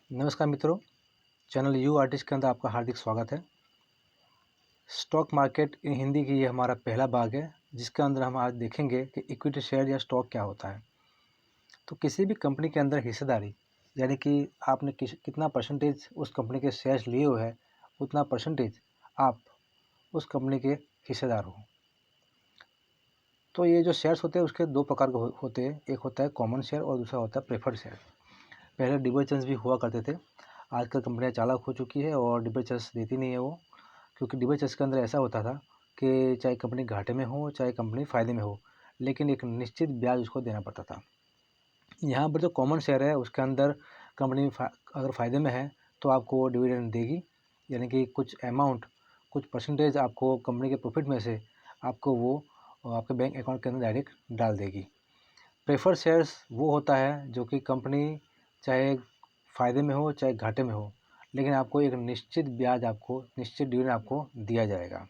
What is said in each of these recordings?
नमस्कार मित्रों, channel you artist के अंदर आपका हार्दिक स्वागत है। स्टॉक मार्केट इन हिंदी की ये हमारा पहला भाग है, जिसके अंदर हम आज देखेंगे कि इक्विटी शेयर या स्टॉक क्या होता है। तो किसी भी कंपनी के अंदर हिस्सेदारी, यानी कि आपने कितना परसेंटेज उस कंपनी के शेयर्स लिए हुए हैं, उतना परसेंटेज आप उस कंपनी के हिस्सेदार हो। तो ये जो शेयर्स होते हैं उसके दो प्रकार के होते हैं, एक होता है कॉमन शेयर और दूसरा होता है प्रेफर्ड शेयर। पहले डिबेंचर्स भी हुआ करते थे, आजकल कंपनियां चालाक हो चुकी है और डिबेंचर्स देती नहीं है वो, क्योंकि डिबेंचर्स के अंदर ऐसा होता था कि चाहे कंपनी घाटे में हो चाहे कंपनी फ़ायदे में हो, लेकिन एक निश्चित ब्याज उसको देना पड़ता था। यहाँ पर जो कॉमन शेयर है उसके अंदर कंपनी अगर फ़ायदे में है तो आपको डिविडेंड देगी, यानी कि कुछ अमाउंट, कुछ परसेंटेज आपको कंपनी के प्रॉफिट में से आपको वो आपके बैंक अकाउंट के अंदर डायरेक्ट डाल देगी। प्रेफर्ड शेयर्स वो होता है जो कि कंपनी चाहे फ़ायदे में हो चाहे घाटे में हो, लेकिन आपको एक निश्चित ब्याज, आपको निश्चित डिविडेंड आपको दिया जाएगा।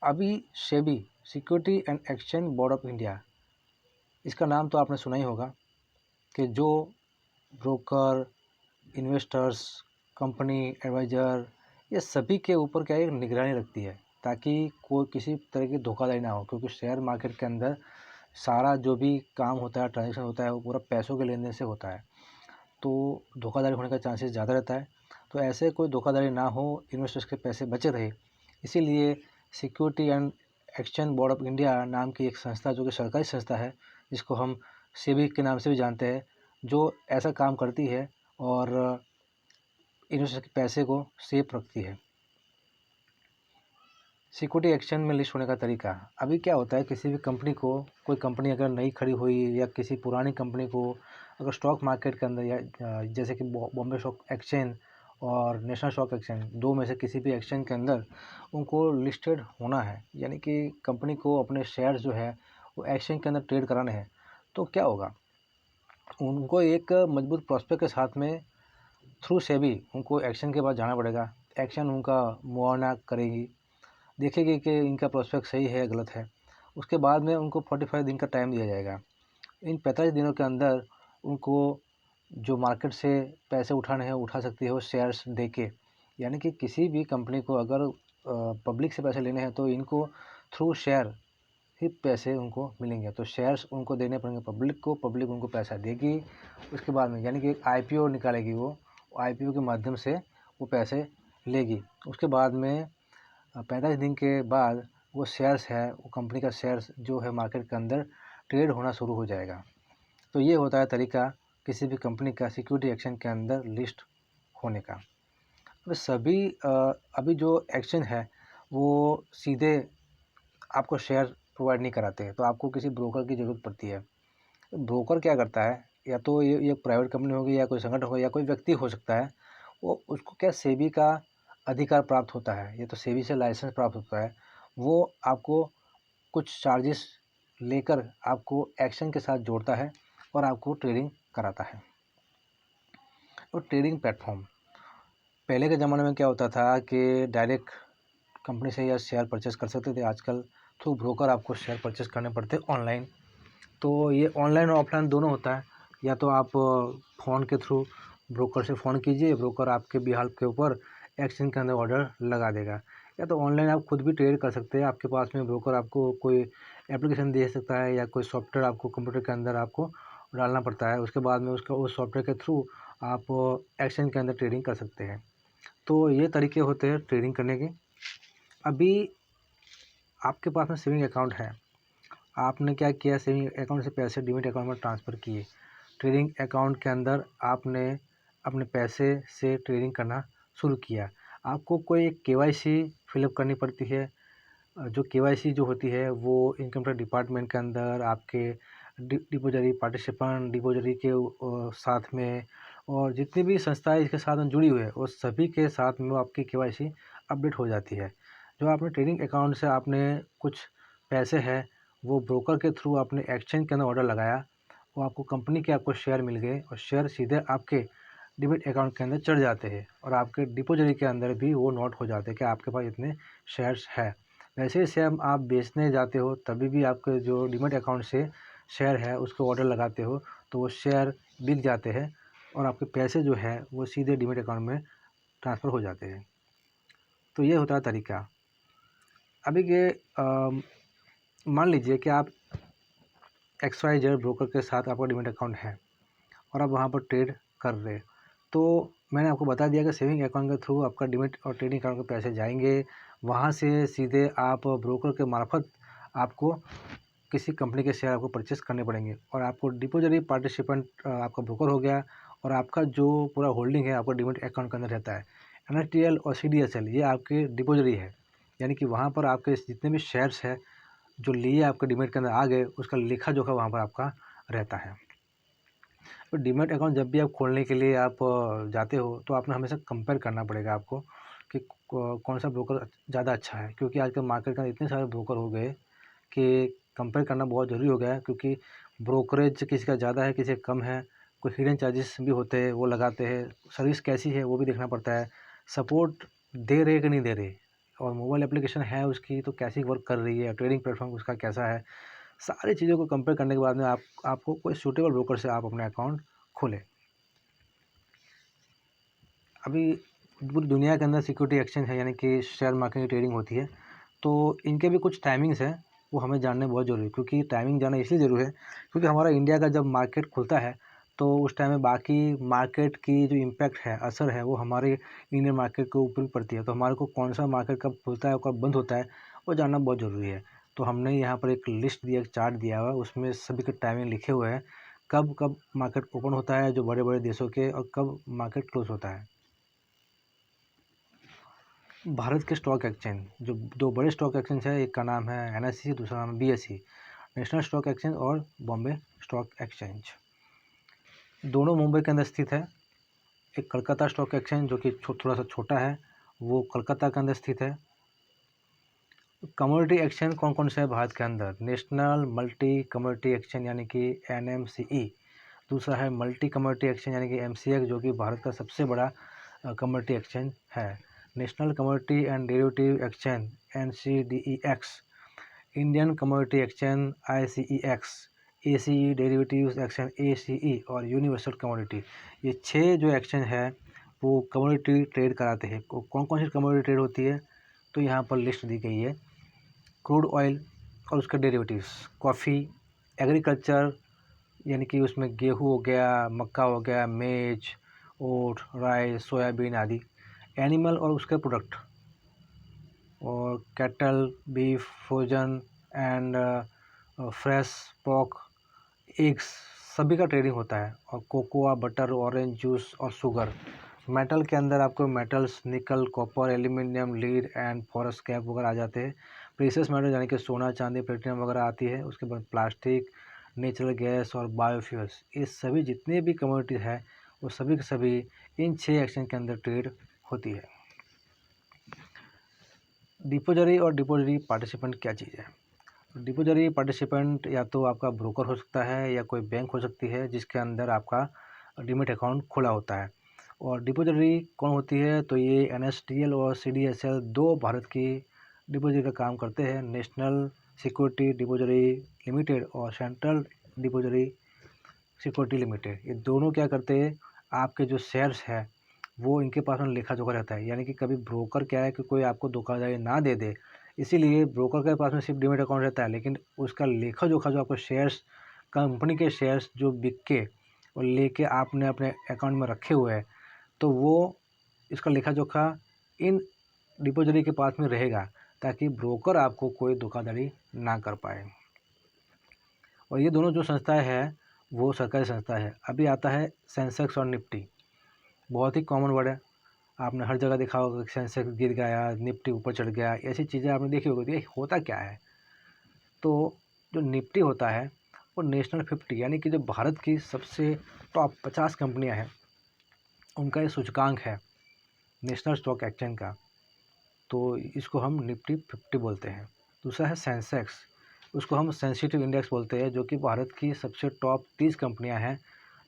अभी SEBI, security and exchange board of India, इसका नाम तो आपने सुना ही होगा, कि जो ब्रोकर, इन्वेस्टर्स, कंपनी, एडवाइज़र, ये सभी के ऊपर क्या है, एक निगरानी रखती है, ताकि कोई किसी तरह की धोखाधड़ी ना हो। क्योंकि शेयर मार्केट के अंदर सारा जो भी काम होता है, ट्रांजेक्शन होता है, वो पूरा पैसों के लेन देन से होता है, तो धोखाधड़ी होने का चांसेस ज़्यादा रहता है। तो ऐसे कोई धोखाधड़ी ना हो, इन्वेस्टर्स के पैसे बचे रहे, इसीलिए security and exchange board of India नाम की एक संस्था, जो कि सरकारी संस्था है, जिसको हम सेबी के नाम से भी जानते हैं, जो ऐसा काम करती है और इन्वेस्टर के पैसे को सेफ रखती है। सिक्योरिटी एक्सचेंज में लिस्ट होने का तरीका, अभी क्या होता है, किसी भी कंपनी को, कोई कंपनी अगर नई खड़ी हुई या किसी पुरानी कंपनी को अगर स्टॉक मार्केट के अंदर, या जैसे कि बॉम्बे स्टॉक एक्सचेंज और नेशनल स्टॉक एक्सचेंज, दो में से किसी भी एक्सचेंज के अंदर उनको लिस्टेड होना है, यानी कि कंपनी को अपने शेयर्स जो है वो एक्सचेंज के अंदर ट्रेड कराने हैं, तो क्या होगा, उनको एक मजबूत प्रॉस्पेक्ट के साथ में थ्रू सेबी उनको एक्शन के बाद जाना पड़ेगा। एक्शन उनका मुआयना करेगी, देखेगी कि इनका प्रोस्पेक्ट सही है गलत है। उसके बाद में उनको 45 दिन का टाइम दिया जाएगा। इन 45 दिनों के अंदर उनको जो मार्केट से पैसे उठाने हैं उठा सकती है वो शेयर्स दे के, यानी कि किसी भी कंपनी को अगर पब्लिक से पैसे लेने हैं तो इनको थ्रू शेयर ही पैसे उनको मिलेंगे। तो शेयर्स उनको देने पड़ेंगे पब्लिक को, पब्लिक उनको पैसा देगी। उसके बाद में यानी कि आईपीओ निकालेगी, वो आईपीओ के माध्यम से वो पैसे लेगी। उसके बाद में 45 दिन के बाद वो शेयर्स है, वो कंपनी का शेयर्स जो है मार्केट के अंदर ट्रेड होना शुरू हो जाएगा। तो ये होता है तरीका किसी भी कंपनी का सिक्योरिटी एक्शन के अंदर लिस्ट होने का। तो सभी अभी जो एक्शन है वो सीधे आपको शेयर प्रोवाइड नहीं कराते हैं, तो आपको किसी ब्रोकर की ज़रूरत पड़ती है। ब्रोकर क्या करता है, या तो ये प्राइवेट कंपनी होगी या कोई संगठन होगा या कोई व्यक्ति हो सकता है, वो उसको क्या सेबी का अधिकार प्राप्त होता है, ये तो सेबी से लाइसेंस प्राप्त होता है। वो आपको कुछ चार्जेस लेकर आपको एक्शन के साथ जोड़ता है और आपको ट्रेडिंग कराता है। और ट्रेडिंग प्लेटफॉर्म, पहले के ज़माने में क्या होता था कि डायरेक्ट कंपनी से या शेयर परचेस कर सकते थे, आजकल थ्रू ब्रोकर आपको शेयर परचेस करने पड़ते हैं ऑनलाइन। तो ये ऑनलाइन और ऑफलाइन दोनों होता है, या तो आप फ़ोन के थ्रू ब्रोकर से फ़ोन कीजिए, ब्रोकर आपके बिहाफ के ऊपर एक्सचेंज के अंदर ऑर्डर लगा देगा, या तो ऑनलाइन आप खुद भी ट्रेड कर सकते हैं। आपके पास में ब्रोकर आपको कोई एप्लीकेशन दे सकता है या कोई सॉफ्टवेयर आपको कंप्यूटर के अंदर आपको डालना पड़ता है, उसके बाद में उसका उस सॉफ्टवेयर के थ्रू आप एक्सचेंज के अंदर ट्रेडिंग कर सकते हैं। तो ये तरीके होते हैं ट्रेडिंग करने के। अभी आपके पास में सेविंग अकाउंट है, आपने क्या किया, सेविंग अकाउंट से पैसे डीमैट अकाउंट में ट्रांसफ़र किए। ट्रेडिंग अकाउंट के अंदर आपने अपने पैसे से ट्रेडिंग करना शुरू किया। आपको कोई एक केवाईसी फिलअप करनी पड़ती है। जो केवाईसी जो होती है वो इनकम टैक्स डिपार्टमेंट के अंदर आपके डिपॉजिटरी पार्टिसिपेंट डिपॉजिटरी के साथ में, और जितनी भी संस्थाएं इसके साथ में जुड़ी हुई है वो सभी के साथ में वो आपकी केवाईसी अपडेट हो जाती है। जो आपने ट्रेडिंग अकाउंट से आपने कुछ पैसे हैं वो ब्रोकर के थ्रू आपने एक्सचेंज के अंदर ऑर्डर लगाया, वो आपको कंपनी के आपको शेयर मिल गए और शेयर सीधे आपके डिबिट अकाउंट के अंदर चढ़ जाते हैं और आपके डिपॉजिटरी के अंदर भी वो नोट हो जाते हैं कि आपके पास इतने शेयर्स है। वैसे ही सेम आप बेचने जाते हो तभी भी आपके जो डिमैट अकाउंट से शेयर है उसको ऑर्डर लगाते हो तो वो शेयर बिक जाते हैं और आपके पैसे जो है वो सीधे डीमैट अकाउंट में ट्रांसफ़र हो जाते हैं। तो ये होता है तरीका। अभी के मान लीजिए कि आप XYZ ब्रोकर के साथ आपका डीमैट अकाउंट है और आप वहाँ पर ट्रेड कर रहे हैं। तो मैंने आपको बता दिया कि सेविंग अकाउंट के थ्रू आपका डीमैट और ट्रेडिंग अकाउंट के पैसे जाएंगे, वहाँ से सीधे आप ब्रोकर के मार्फत आपको किसी कंपनी के शेयर आपको परचेस करने पड़ेंगे और आपको डिपॉजिटरी पार्टिसिपेंट आपका ब्रोकर हो गया और आपका जो पूरा होल्डिंग है आपका डीमैट अकाउंट के अंदर रहता है। NSDL और CDSL ये आपके डिपॉजिटरी है, यानी कि वहाँ पर आपके जितने भी शेयर्स है जो लिए आपके डीमैट के अंदर आ गए उसका लेखा जोखा वहाँ पर आपका रहता है। तो डीमैट अकाउंट जब भी आप खोलने के लिए आप जाते हो तो आपने हमेशा कंपेयर करना पड़ेगा आपको कि कौन सा ब्रोकर ज़्यादा अच्छा है, क्योंकि आजकल मार्केट के अंदर इतने सारे ब्रोकर हो गए कि कंपेयर करना बहुत ज़रूरी हो गया है, क्योंकि ब्रोकरेज किसी का ज़्यादा है किसी का कम है, कोई हिडन चार्जेस भी होते हैं वो लगाते हैं, सर्विस कैसी है वो भी देखना पड़ता है, सपोर्ट दे रहे कि नहीं दे रहे, और मोबाइल एप्लीकेशन है उसकी तो कैसी वर्क कर रही है, ट्रेडिंग प्लेटफॉर्म उसका कैसा है। सारी चीज़ों को कंपेयर करने के बाद में आपको कोई सूटेबल ब्रोकर से आप अपना अकाउंट खोलें। अभी पूरी दुनिया के अंदर सिक्योरिटी एक्सचेंज है, यानी कि शेयर मार्केट की ट्रेडिंग होती है, तो इनके भी कुछ टाइमिंग्स हैं, वो हमें जानने बहुत ज़रूरी है। क्योंकि टाइमिंग जानना इसलिए ज़रूरी है क्योंकि हमारा इंडिया का जब मार्केट खुलता है तो उस टाइम में बाकी मार्केट की जो इम्पैक्ट है, असर है, वो हमारे इंडियन मार्केट के ऊपर भी पड़ती है। तो हमारे को कौन सा मार्केट कब खुलता है और कब बंद होता है वो जानना बहुत ज़रूरी है। तो हमने यहाँ पर एक लिस्ट दिया, एक चार्ट दिया हुआ है, उसमें सभी के टाइमिंग लिखे हुए हैं, कब कब मार्केट ओपन होता है जो बड़े बड़े देशों के, और कब मार्केट क्लोज होता है। भारत के स्टॉक एक्सचेंज, जो दो बड़े स्टॉक एक्सचेंज है, एक का नाम है NSE, दूसरा नाम है BSE, नेशनल स्टॉक एक्सचेंज और बॉम्बे स्टॉक एक्सचेंज। दोनों मुंबई के अंदर स्थित है। एक कलकत्ता स्टॉक एक्सचेंज जो कि थोड़ा सा छोटा है, वो कलकत्ता के अंदर स्थित है। कमोडिटी एक्सचेंज कौन कौन से है भारत के अंदर? नेशनल मल्टी कमोडिटी एक्सचेंज यानी कि NMCE, दूसरा है मल्टी कमोडिटी एक्सचेंज यानी कि MCX, जो कि भारत का सबसे बड़ा कमोडिटी एक्सचेंज है। National commodity and derivative exchange NCDEX, Indian commodity exchange ICEX, ACE derivatives exchange ACE और यूनिवर्सल कमोडिटी। ये 6 जो एक्सचेंज है वो कमोडिटी ट्रेड कराते हैं। कौन कौन सी कमोडिटी ट्रेड होती है तो यहाँ पर लिस्ट दी गई है। क्रूड ऑयल और उसके डेरिवेटिव्स, कॉफ़ी, एग्रीकल्चर यानी कि उसमें गेहूँ हो गया, मक्का हो गया, मेज, ओट, राइस, सोयाबीन आदि, एनिमल और उसके प्रोडक्ट, और cattle, beef, frozen and fresh pork, eggs, सभी का ट्रेडिंग होता है। और कोकोआ, बटर, ऑरेंज जूस और शुगर। मेटल के अंदर आपको मेटल्स, निकल, copper, aluminium, lead and forest scrap वगैरह आ जाते हैं। प्रीशियस मेटल यानी कि सोना, चांदी, प्लेटिनम वगैरह आती है। उसके बाद प्लास्टिक, नेचुरल गैस और बायोफ्यूल्स, ये सभी जितने भी कमोडिटीज है वो सभी के सभी इन 6 एक्सचेंज के अंदर ट्रेड होती है। डिपोजरी और डिपोजरी पार्टिसिपेंट क्या चीज़ है? डिपोजरी पार्टिसिपेंट या तो आपका ब्रोकर हो सकता है या कोई बैंक हो सकती है जिसके अंदर आपका डीमैट अकाउंट खुला होता है। और डिपोजरी कौन होती है तो ये NSDL और CDSL दो भारत की डिपोजरी का काम करते हैं। नेशनल सिक्योरिटी डिपोजरी लिमिटेड और सेंट्रल डिपोजरी सिक्योरिटी लिमिटेड, ये दोनों क्या करते हैं, आपके जो शेयर्स है वो इनके पास में लेखा जोखा रहता है। यानी कि कभी ब्रोकर क्या है कि कोई आपको धोखाधड़ी ना दे दे, इसीलिए ब्रोकर के पास में सिर्फ डीमैट अकाउंट रहता है, लेकिन उसका लेखा जोखा जो आपको शेयर्स, कंपनी के शेयर्स जो बिक के और लेके आपने अपने अकाउंट में रखे हुए हैं, तो वो इसका लेखा जोखा इन डिपोजरी के पास में रहेगा, ताकि ब्रोकर आपको कोई धोखाधड़ी ना कर पाए। और ये दोनों जो संस्थाएं हैं वो सरकारी संस्था है। अभी आता है सेंसेक्स और निफ्टी, बहुत ही कॉमन वर्ड है, आपने हर जगह देखा होगा कि सेंसेक्स गिर गया, निफ्टी ऊपर चढ़ गया, ऐसी चीज़ें आपने देखी होगी। ये होता क्या है? तो जो निफ्टी होता है वो नेशनल 50 यानी कि जो भारत की सबसे टॉप 50 कंपनियां हैं उनका ये सूचकांक है नेशनल स्टॉक एक्सचेंज का, तो इसको हम निफ्टी 50 बोलते हैं। दूसरा है सेंसेक्स, उसको हम सेंसिटिव इंडेक्स बोलते हैं, जो कि भारत की सबसे टॉप 30 कंपनियां हैं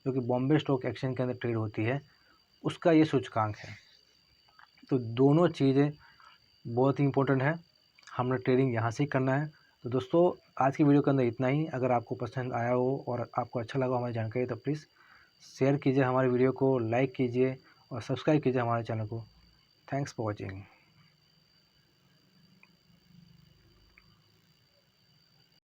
जो कि बॉम्बे स्टॉक एक्सचेंज के अंदर ट्रेड होती है, उसका ये सूचकांक है। तो दोनों चीज़ें बहुत ही इंपॉर्टेंट है, हमने ट्रेडिंग यहाँ से ही करना है। तो दोस्तों आज की वीडियो के अंदर इतना ही। अगर आपको पसंद आया हो और आपको अच्छा लगा हमारी जानकारी तो प्लीज़ शेयर कीजिए हमारे वीडियो को, लाइक कीजिए और सब्सक्राइब कीजिए हमारे चैनल को। Thanks for watching.